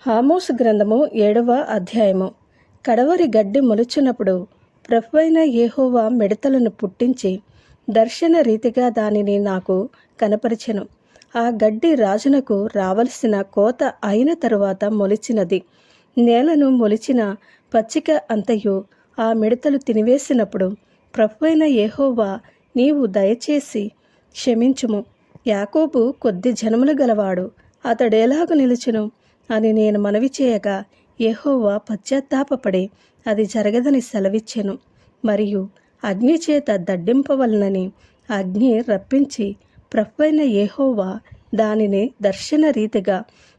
ఆమోసు గ్రంథము 7వ అధ్యాయము. కడవరి గడ్డి మొలుచున్నప్పుడు ప్రభువైన యెహోవా మిడతలను పుట్టించి దర్శన రీతిగా దానిని నాకు కనపరిచెను. ఆ గడ్డి రాజునకు రావలసిన కోత అయిన తరువాత మొలిచినది. నేలను మొలిచిన పచ్చిక అంతయు ఆ మిడతలు తినివేసినప్పుడు ప్రభువైన యెహోవా, నీవు దయచేసి క్షమించుము, యాకోబు కొద్ది జనములు గలవాడు, అతడేలాగు నిలుచును అని నేను మనవి చేయగా, యెహోవా పశ్చాత్తాపపడి అది జరగదని సెలవిచ్చెను. మరియు అగ్ని చేత దడ్డింపవలనని అగ్ని రప్పించి ప్రభువైన యెహోవా దానిని దర్శన రీతిగా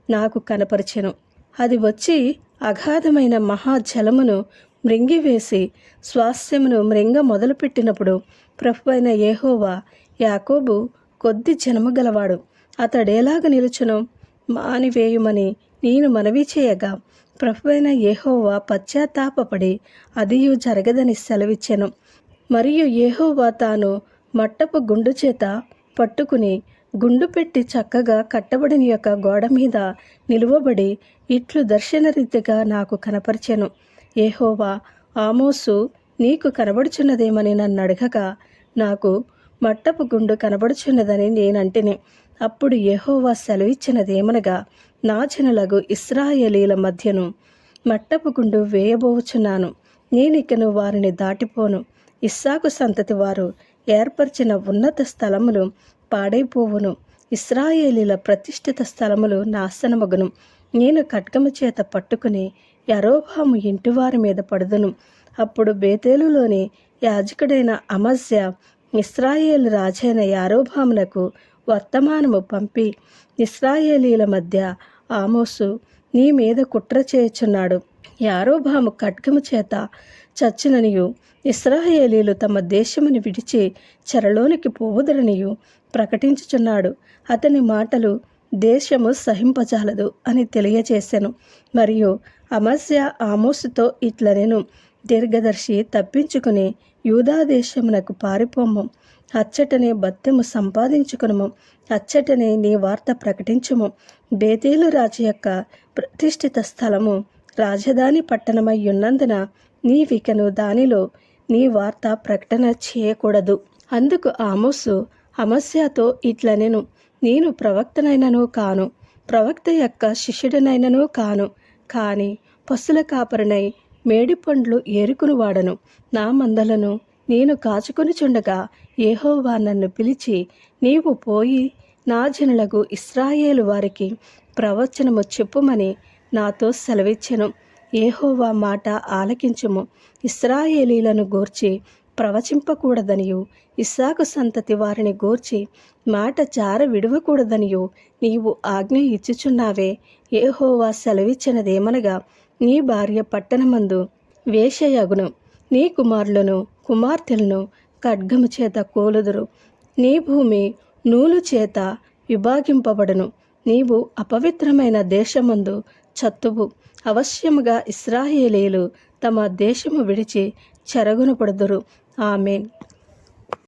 నాకు కనపరిచెను. అది వచ్చి అగాధమైన మహాజలమును మృంగివేసి స్వాస్థ్యమును మృంగ మొదలుపెట్టినప్పుడు ప్రభువైన యెహోవా, యాకోబు కొద్ది జనము గలవాడు, అతడేలాగ నిలుచును మానివేయుమని నేను మనవి చేయగా, ప్రభువైన యెహోవా పశ్చాత్తాపపడి అదియు జరగదని సెలవిచ్చెను. మరియు యెహోవా తాను మట్టపు గుండు చేత పట్టుకుని గుండు పెట్టి చక్కగా కట్టబడిన యొక్క గోడ మీద నిలువబడి ఇట్లు దర్శనరీతిగా నాకు కనపరిచెను. యెహోవా, ఆమోసు, నీకు కనబడుచున్నదేమని నన్ను అడగగా, నాకు మట్టపు గుండు కనబడుచున్నదని నేనంటిని. అప్పుడు యెహోవా సెలవిచ్చినదేమనగా, నా జనులగు ఇశ్రాయేలీల మధ్యను మట్టపు గుండు వేయబోచున్నాను. నేనికను వారిని దాటిపోను. ఇస్సాకు సంతతి వారు ఏర్పరిచిన ఉన్నత స్థలములు పాడైపోవును. ఇశ్రాయేలీల ప్రతిష్ఠిత స్థలములు నాశనమగును. నేను ఖడ్గము చేత పట్టుకుని యరొబాము ఇంటివారి మీద పడుదును. అప్పుడు బేతేలులోని యాజకుడైన అమజ్యా ఇశ్రాయేలు రాజైన యరొబామునకు వర్తమానము పంపి, ఇశ్రాయేలీల మధ్య ఆమోసు నీ మీద కుట్ర చేయుచున్నాడు. యరొబాము ఖడ్గము చేత చచ్చుననియు ఇశ్రాయేలీలు తమ దేశమును విడిచి చెరలోనికి పోవుదరనియు ప్రకటించుచున్నాడు. అతని మాటలు దేశము సహింపజాలదు అని తెలియజేసెను. మరియు అమజ్యా ఆమోసుతో ఇట్లనెను, దీర్ఘదర్శి, తప్పించుకుని యూదా దేశమునకు పారిపోము. అచ్చటనే బత్తెము సంపాదించుకునుము. అచ్చటనే నీ వార్త ప్రకటించుము. బేతేలు రాజు యొక్క ప్రతిష్ఠిత స్థలము రాజధాని పట్టణమై ఉన్నందున నీవికను దానిలో నీ వార్త ప్రకటన చేయకూడదు. అందుకు ఆమోసు అమజ్యాతో ఇట్లనెను, నేను ప్రవక్తనైనను కాను, ప్రవక్త యొక్క శిష్యుడనైనను కాను, కాని పశుల కాపరినై మేడిపండ్లు ఏరుకుని వాడను. నా మందలను నేను కాచుకొనుచుండగా యెహోవా నన్ను పిలిచి, నీవు పోయి నా జనులకు ఇశ్రాయేలు వారికి ప్రవచనము చెప్పుమని నాతో సెలవిచ్చెను. యెహోవా మాట ఆలకించుము. ఇశ్రాయేలీలను గూర్చి ప్రవచింపకూడదనియు ఇస్సాకు సంతతి వారిని గూర్చి మాట జార విడవకూడదనియు నీవు ఆజ్ఞ ఇచ్చుచున్నావే. యెహోవా సెలవిచ్చినదేమనగా, నీ భార్య పట్టణమందు వేశ్యయగును, నీ కుమారులను కుమార్తెలను ఖడ్గము చేత కోలుదురు, నీ భూమి నూలు చేత విభాగింపబడును, నీవు అపవిత్రమైన దేశమందు చత్తువు. అవశ్యముగా ఇశ్రాయేలీలు తమ దేశము విడిచి చెరగునపడుదురు. ఆమేన్.